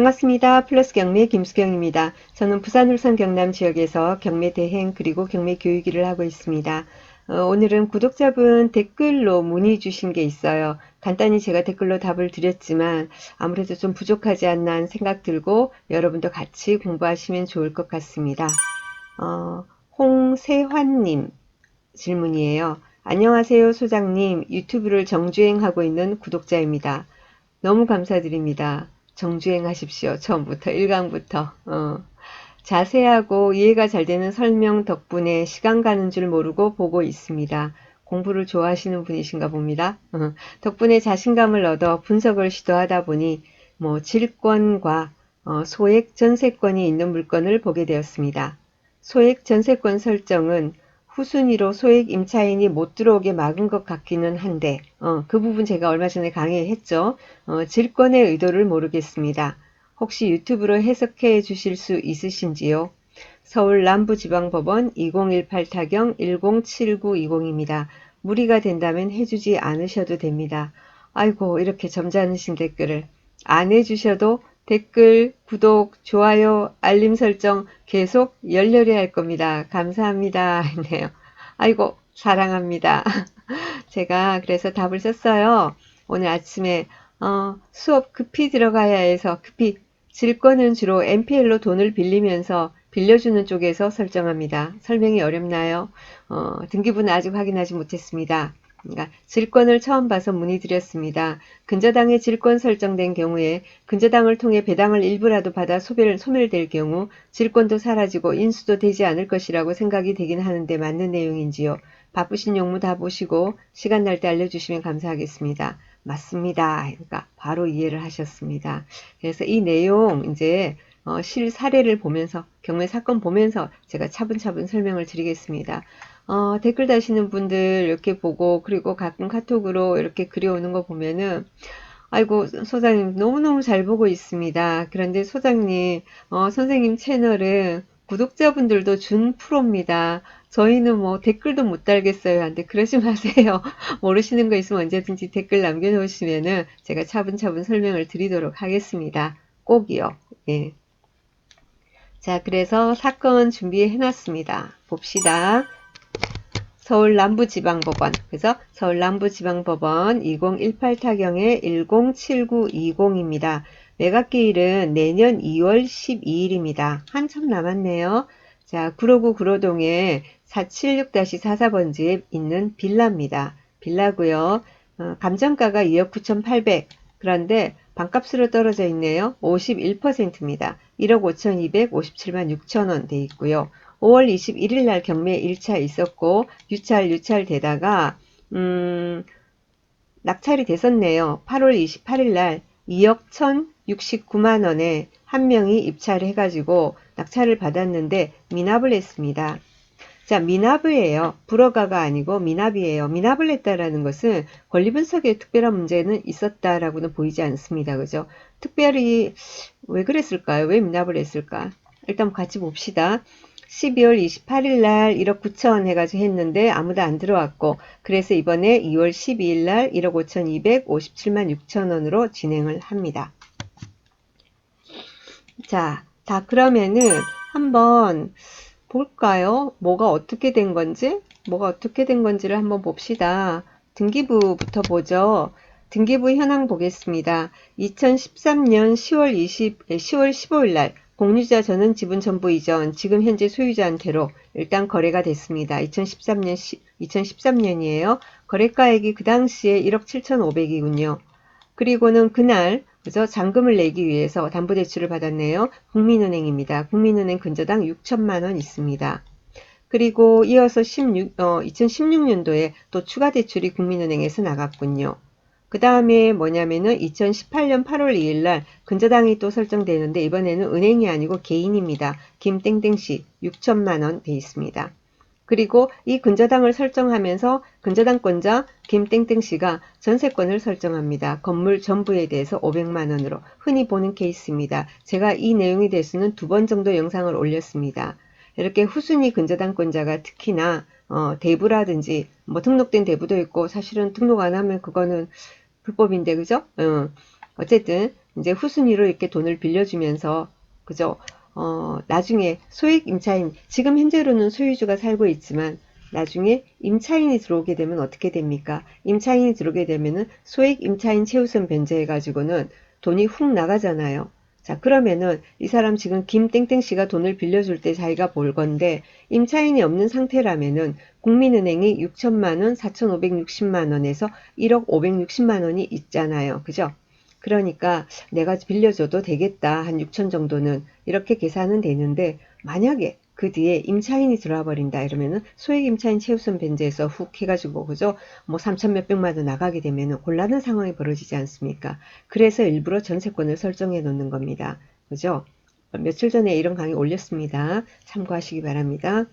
반갑습니다. 플러스 경매 김수경입니다. 저는 부산 울산 경남 지역에서 경매 대행 그리고 경매 교육 일을 하고 있습니다. 오늘은 구독자분 댓글로 문의 주신 게 있어요. 간단히 제가 댓글로 답을 드렸지만 아무래도 좀 부족하지 않나 하는 생각 들고 여러분도 같이 공부하시면 좋을 것 같습니다. 홍세환님 질문이에요. 안녕하세요, 소장님. 유튜브를 정주행하고 있는 구독자입니다. 너무 감사드립니다. 정주행하십시오. 처음부터 1강부터. 자세하고 이해가 잘 되는 설명 덕분에 시간 가는 줄 모르고 보고 있습니다. 공부를 좋아하시는 분이신가 봅니다. 덕분에 자신감을 얻어 분석을 시도하다 보니 질권과 소액 전세권이 있는 물건을 보게 되었습니다. 소액 전세권 설정은 후순위로 소액 임차인이 못 들어오게 막은 것 같기는 한데 그 부분 제가 얼마 전에 강의했죠. 질권의 의도를 모르겠습니다. 혹시 유튜브로 해석해 주실 수 있으신지요? 서울 남부지방법원 2018 타경 107920입니다. 무리가 된다면 해주지 않으셔도 됩니다. 아이고, 이렇게 점잖으신 댓글을 안 해주셔도 댓글, 구독, 좋아요, 알림 설정 계속 열렬히 할 겁니다. 감사합니다. 했네요. 아이고, 사랑합니다. 제가 그래서 답을 썼어요. 오늘 아침에 수업 급히 들어가야 해서 급히 질권은 주로 NPL로 돈을 빌리면서 빌려주는 쪽에서 설정합니다. 설명이 어렵나요? 등기부는 아직 확인하지 못했습니다. 그러니까 질권을 처음 봐서 문의드렸습니다. 근저당에 질권 설정된 경우에 근저당을 통해 배당을 일부라도 받아 소멸될 경우 질권도 사라지고 인수도 되지 않을 것이라고 생각이 되긴 하는데 맞는 내용인지요? 바쁘신 용무 다 보시고 시간 날 때 알려주시면 감사하겠습니다. 맞습니다. 그러니까 바로 이해를 하셨습니다. 그래서 이 내용 이제 실 사례를 보면서 경매 사건 보면서 제가 차분차분 설명을 드리겠습니다. 댓글 다시는 분들 이렇게 보고 그리고 가끔 카톡으로 이렇게 글이 오는 거 보면은 아이고 소장님 너무너무 잘 보고 있습니다. 그런데 소장님 선생님 채널은 구독자분들도 준 프로입니다. 저희는 뭐 댓글도 못 달겠어요. 근데 그러지 마세요. 모르시는 거 있으면 언제든지 댓글 남겨놓으시면은 제가 차분차분 설명을 드리도록 하겠습니다. 꼭이요. 예. 자, 그래서 사건 준비해 놨습니다. 봅시다. 서울 남부지방법원. 그래서 서울 남부지방법원 2018 타경의 107920입니다. 매각기일은 내년 2월 12일입니다. 한참 남았네요. 자, 구로구 구로동에 476-44번지에 있는 빌라입니다. 빌라고요. 감정가가 2억 9,800. 그런데 반값으로 떨어져 있네요. 51%입니다. 1억 5,257만 6천원 돼 있고요. 5월 21일 날 경매 1차 있었고 유찰 되다가 낙찰이 됐었네요. 8월 28일 날 2억 1,069만 원에 한 명이 입찰을 해가지고 낙찰을 받았는데 미납을 했습니다. 자, 미납이에요. 불허가가 아니고 미납이에요. 미납을 했다라는 것은 권리분석에 특별한 문제는 있었다라고는 보이지 않습니다. 그죠? 특별히 왜 그랬을까요? 왜 미납을 했을까? 일단 같이 봅시다. 12월 28일 날 1억 9천 해가지고 했는데 아무도 안 들어왔고 그래서 이번에 2월 12일 날 1억 5,257만 6천 원으로 진행을 합니다. 자, 다 그러면은 한번 볼까요? 뭐가 어떻게 된 건지? 뭐가 어떻게 된 건지를 한번 봅시다. 등기부부터 보죠. 등기부 현황 보겠습니다. 2013년 10월 15일 날 공유자 전원 지분 전부 이전, 지금 현재 소유자한테로 일단 거래가 됐습니다. 2013년이에요. 거래가액이 그 당시에 1억 7,500이군요. 그리고는 그날 그래서 잔금을 내기 위해서 담보대출을 받았네요. 국민은행입니다. 국민은행 근저당 6천만 원 있습니다. 그리고 이어서 2016년도에 또 추가 대출이 국민은행에서 나갔군요. 그 다음에 뭐냐면은 2018년 8월 2일 날 근저당이 또 설정되는데 이번에는 은행이 아니고 개인입니다. 김땡땡씨 6천만 원 돼 있습니다. 그리고 이 근저당을 설정하면서 근저당권자 김땡땡씨가 전세권을 설정합니다. 건물 전부에 대해서 500만원으로 흔히 보는 케이스입니다. 제가 이 내용에 대해서는 2번 정도 영상을 올렸습니다. 이렇게 후순위 근저당권자가 특히나 대부라든지 뭐 등록된 대부도 있고 사실은 등록 안 하면 그거는 불법인데 그죠? 어쨌든 이제 후순위로 이렇게 돈을 빌려주면서 그죠? 나중에 소액 임차인, 지금 현재로는 소유주가 살고 있지만 나중에 임차인이 들어오게 되면 어떻게 됩니까? 임차인이 들어오게 되면은 소액 임차인 최우선 변제해가지고는 돈이 훅 나가잖아요. 자, 그러면은 이 사람 지금 김땡땡 씨가 돈을 빌려줄 때 자기가 볼 건데 임차인이 없는 상태라면은 국민은행이 6천만 원, 4,560만 원에서 1억 560만 원이 있잖아요. 그죠? 그러니까 내가 빌려줘도 되겠다. 한 6천 정도는 이렇게 계산은 되는데 만약에 그 뒤에 임차인이 들어와 버린다 이러면은 소액 임차인 최우선 변제에서 훅 해가지고 그죠? 뭐 3천 몇백만 원 나가게 되면은 곤란한 상황이 벌어지지 않습니까? 그래서 일부러 전세권을 설정해 놓는 겁니다. 그죠? 며칠 전에 이런 강의 올렸습니다. 참고하시기 바랍니다.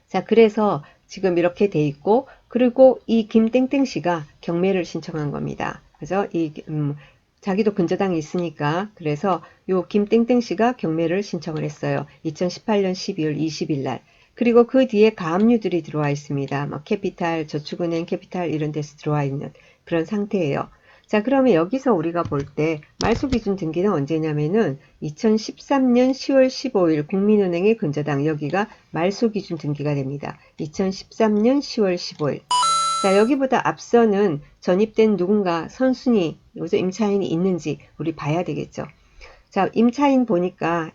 자, 그래서 지금 이렇게 돼 있고, 그리고 이 김땡땡 씨가 경매를 신청한 겁니다. 그죠? 자기도 근저당이 있으니까, 그래서 요 김땡땡 씨가 경매를 신청을 했어요. 2018년 12월 20일 날. 그리고 그 뒤에 가압류들이 들어와 있습니다. 막 캐피탈, 저축은행 캐피탈 이런 데서 들어와 있는 그런 상태예요. 자, 그러면 여기서 우리가 볼 때 말소기준 등기는 언제냐면은 2013년 10월 15일 국민은행의 근저당 여기가 말소기준 등기가 됩니다. 2013년 10월 15일. 자, 여기보다 앞서는 전입된 누군가 선순위, 여기서 임차인이 있는지 우리 봐야 되겠죠. 자, 임차인 보니까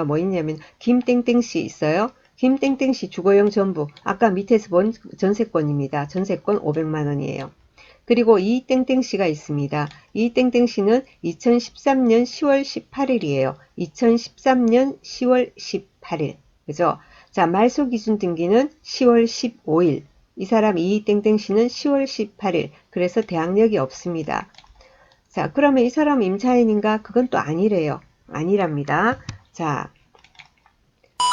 뭐 있냐면 김땡땡 씨 있어요. 김땡땡 씨 주거용 전부. 아까 밑에서 본 전세권입니다. 전세권 500만 원이에요. 그리고 이땡땡 씨가 있습니다. 이땡땡 씨는 2013년 10월 18일이에요. 2013년 10월 18일. 그죠? 자, 말소 기준 등기는 10월 15일. 이 사람 이땡땡 씨는 10월 18일. 그래서 대항력이 없습니다. 자, 그러면 이 사람 임차인인가? 그건 또 아니래요. 아니랍니다. 자,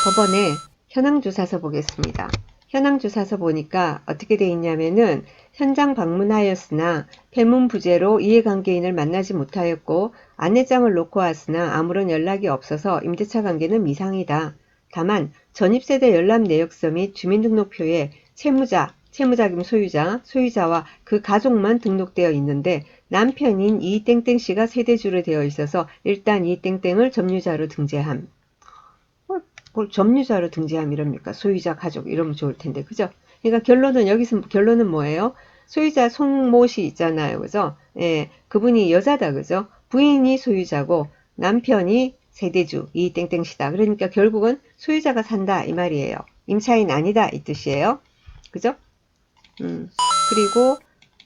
법원에 현황조사서 보겠습니다. 현황조사서 보니까 어떻게 돼 있냐면은 현장 방문하였으나 폐문부재로 이해관계인을 만나지 못하였고 안내장을 놓고 왔으나 아무런 연락이 없어서 임대차 관계는 미상이다. 다만 전입세대 열람 내역서 및 주민등록표에 채무자금 소유자와 그 가족만 등록되어 있는데 남편인 이땡땡씨가 세대주로 되어 있어서 일단 이땡땡을 점유자로 등재함. 뭘 점유자로 등재함 이럽니까? 소유자, 가족 이러면 좋을 텐데, 그죠? 그러니까 여기서 결론은 뭐예요? 소유자 송모씨 있잖아요, 그죠? 예, 그분이 여자다, 그죠? 부인이 소유자고 남편이 세대주 이 땡땡씨다. 그러니까 결국은 소유자가 산다 이 말이에요. 임차인 아니다 이 뜻이에요. 그죠? 그리고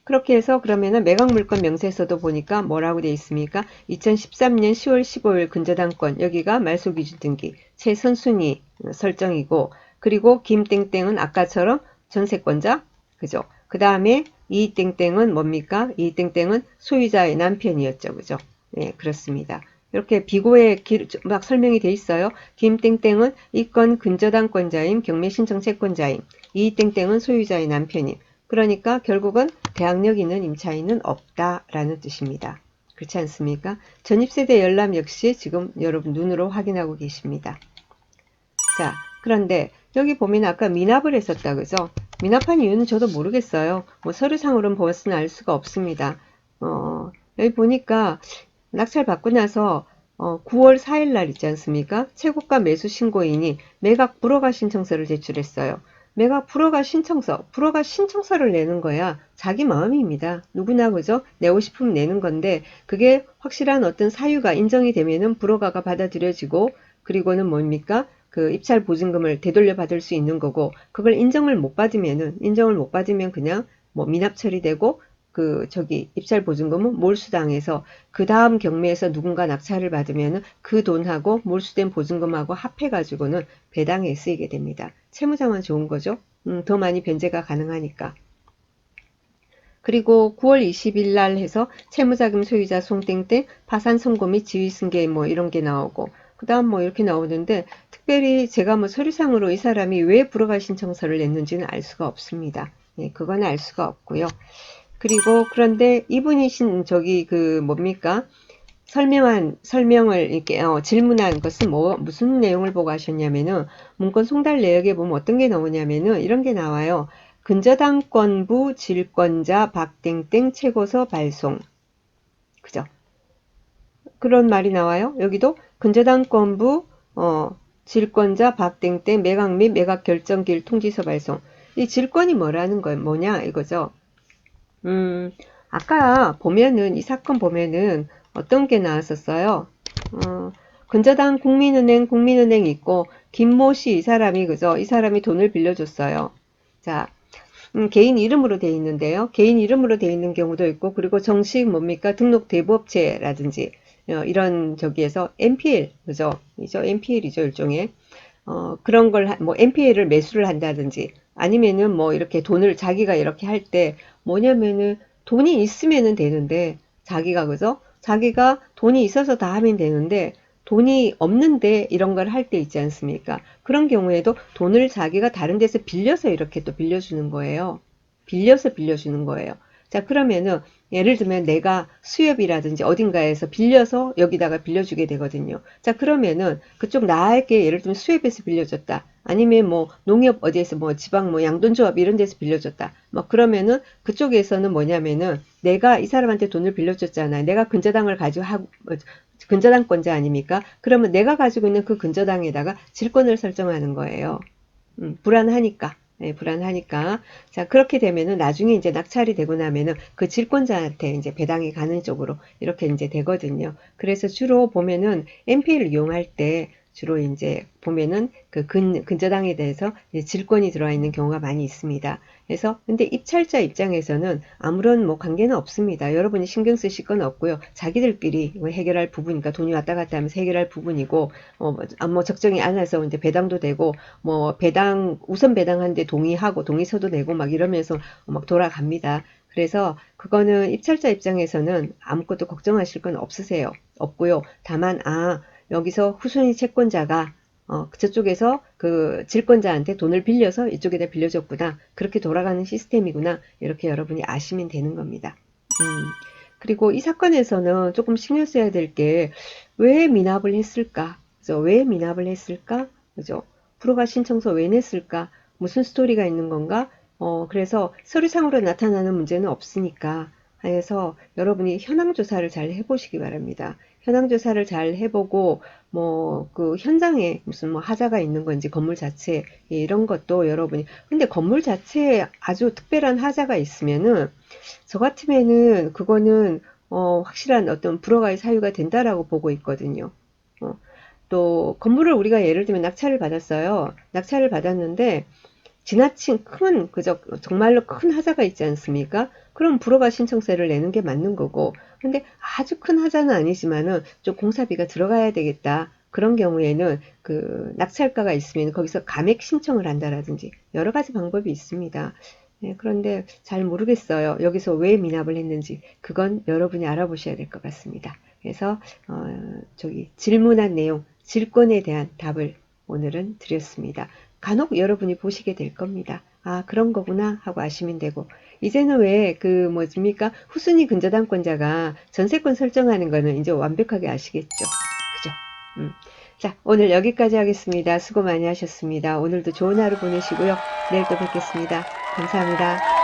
그렇게 해서 그러면은 매각물건 명세서도 보니까 뭐라고 되어 있습니까? 2013년 10월 15일 근저당권 여기가 말소기준 등기 최선순위 설정이고 그리고 김땡땡은 아까처럼 전세권자 그죠? 그 다음에 이땡땡은 뭡니까? 이땡땡은 소유자의 남편이었죠. 그죠? 네, 그렇습니다. 이렇게 비고에 막 설명이 돼 있어요. 김땡땡은 이건 근저당권자임, 경매신청 채권자임, 이땡땡은 소유자의 남편임. 그러니까 결국은 대항력 있는 임차인은 없다라는 뜻입니다. 그렇지 않습니까? 전입세대 열람 역시 지금 여러분 눈으로 확인하고 계십니다. 자, 그런데 여기 보면 아까 미납을 했었다 그죠? 미납한 이유는 저도 모르겠어요. 뭐 서류상으로는 보았으나 알 수가 없습니다. 여기 보니까 낙찰 받고 나서 9월 4일 날 있지 않습니까? 최고가 매수 신고인이 매각 불허가 신청서를 제출했어요. 매각 불허가 신청서를 내는 거야. 자기 마음입니다. 누구나 그죠? 내고 싶으면 내는 건데 그게 확실한 어떤 사유가 인정이 되면은 불허가가 받아들여지고 그리고는 뭡니까? 그 입찰 보증금을 되돌려 받을 수 있는 거고 그걸 인정을 못 받으면 그냥 뭐 미납 처리되고 입찰 보증금은 몰수당해서 그 다음 경매에서 누군가 낙찰을 받으면 그 돈하고 몰수된 보증금하고 합해가지고는 배당에 쓰이게 됩니다. 채무상은 좋은 거죠. 더 많이 변제가 가능하니까. 그리고 9월 20일 날 해서 채무자금 소유자 송땡땡 파산 선고 및 지위승계 뭐 이런 게 나오고 그 다음 뭐 이렇게 나오는데 특별히 제가 뭐 서류상으로 이 사람이 왜 불허가 신청서를 냈는지는 알 수가 없습니다. 예, 그건 알 수가 없고요. 그리고 그런데 이분이 뭡니까? 설명을 이렇게 질문한 것은 무슨 내용을 보고 하셨냐면은 문건 송달 내역에 보면 어떤 게 나오냐면은 이런 게 나와요. 근저당권부 질권자 박땡땡 최고서 발송. 그죠? 그런 말이 나와요. 여기도 근저당권부 질권자 박땡땡 매각 및 매각 결정기일 통지서 발송. 이 질권이 뭐라는 거예요? 뭐냐 이거죠. 음, 아까 보면은 이 사건 보면은 어떤 게 나왔었어요? 어, 근저당 국민은행 있고 김모 씨 이 사람이 그죠? 이 사람이 돈을 빌려줬어요. 자, 개인 이름으로 돼 있는데요. 개인 이름으로 돼 있는 경우도 있고, 그리고 정식 뭡니까? 등록 대부업체라든지, 이런 저기에서 NPL, 그죠? 이죠? NPL이죠, 일종의. 그런 걸, 뭐, NPL을 매수를 한다든지, 아니면은 뭐, 이렇게 돈을 자기가 이렇게 할 때, 뭐냐면은, 돈이 있으면은 되는데, 자기가, 그죠? 자기가 돈이 있어서 다 하면 되는데, 돈이 없는데 이런 걸 할 때 있지 않습니까? 그런 경우에도 돈을 자기가 다른 데서 빌려서 이렇게 또 빌려주는 거예요. 빌려서 빌려주는 거예요. 자, 그러면은 예를 들면 내가 수협이라든지 어딘가에서 빌려서 여기다가 빌려주게 되거든요. 자, 그러면은 그쪽 나에게 예를 들면 수협에서 빌려줬다. 아니면 뭐 농협 어디에서 뭐 지방 뭐 양돈조합 이런 데서 빌려줬다. 뭐 그러면은 그쪽에서는 뭐냐면은 내가 이 사람한테 돈을 빌려줬잖아요. 내가 근저당을 가지고 하고 근저당권자 아닙니까? 그러면 내가 가지고 있는 그 근저당에다가 질권을 설정하는 거예요. 불안하니까. 네, 불안하니까. 자, 그렇게 되면은 나중에 이제 낙찰이 되고 나면은 그 질권자한테 이제 배당이 가는 쪽으로 이렇게 이제 되거든요. 그래서 주로 보면은 NPL을 이용할 때 주로 이제 보면은 그 근저당에 대해서 이제 질권이 들어와 있는 경우가 많이 있습니다. 그래서 근데 입찰자 입장에서는 아무런 뭐 관계는 없습니다. 여러분이 신경 쓰실 건 없고요. 자기들끼리 뭐 해결할 부분이니까 돈이 왔다 갔다 하면서 해결할 부분이고 뭐 적정이 안 와서 이제 배당도 되고 뭐 배당 우선 배당하는데 동의하고 동의서도 내고 막 이러면서 막 돌아갑니다. 그래서 그거는 입찰자 입장에서는 아무것도 걱정하실 건 없으세요. 없고요. 다만 여기서 후순위 채권자가 저쪽에서 그 질권자한테 돈을 빌려서 이쪽에다 빌려줬구나. 그렇게 돌아가는 시스템이구나. 이렇게 여러분이 아시면 되는 겁니다. 그리고 이 사건에서는 조금 신경 써야 될 게 왜 미납을 했을까? 그죠? 왜 미납을 했을까? 그죠? 불허가 신청서 왜 냈을까? 무슨 스토리가 있는 건가? 그래서 서류상으로 나타나는 문제는 없으니까 해서 여러분이 현황 조사를 잘 해보시기 바랍니다. 현황 조사를 잘 해보고 뭐 그 현장에 무슨 뭐 하자가 있는 건지 건물 자체에 이런 것도 여러분이 근데 건물 자체에 아주 특별한 하자가 있으면은 저 같으면은 그거는 확실한 어떤 불허가의 사유가 된다라고 보고 있거든요. 어, 또 건물을 우리가 예를 들면 낙찰을 받았어요. 낙찰을 받았는데 지나친 큰 그저 정말로 큰 하자가 있지 않습니까? 그럼 불허가 신청서를 내는 게 맞는 거고 근데 아주 큰 하자는 아니지만은 좀 공사비가 들어가야 되겠다. 그런 경우에는 그 낙찰가가 있으면 거기서 감액 신청을 한다라든지 여러 가지 방법이 있습니다. 네, 그런데 잘 모르겠어요. 여기서 왜 미납을 했는지 그건 여러분이 알아보셔야 될 것 같습니다. 그래서 저기 질문한 내용, 질권에 대한 답을 오늘은 드렸습니다. 간혹 여러분이 보시게 될 겁니다. 아, 그런 거구나 하고 아시면 되고 이제는 왜 그 뭐십니까 후순위 근저당권자가 전세권 설정하는 거는 이제 완벽하게 아시겠죠. 그죠? 자, 오늘 여기까지 하겠습니다. 수고 많이 하셨습니다. 오늘도 좋은 하루 보내시고요. 내일 또 뵙겠습니다. 감사합니다.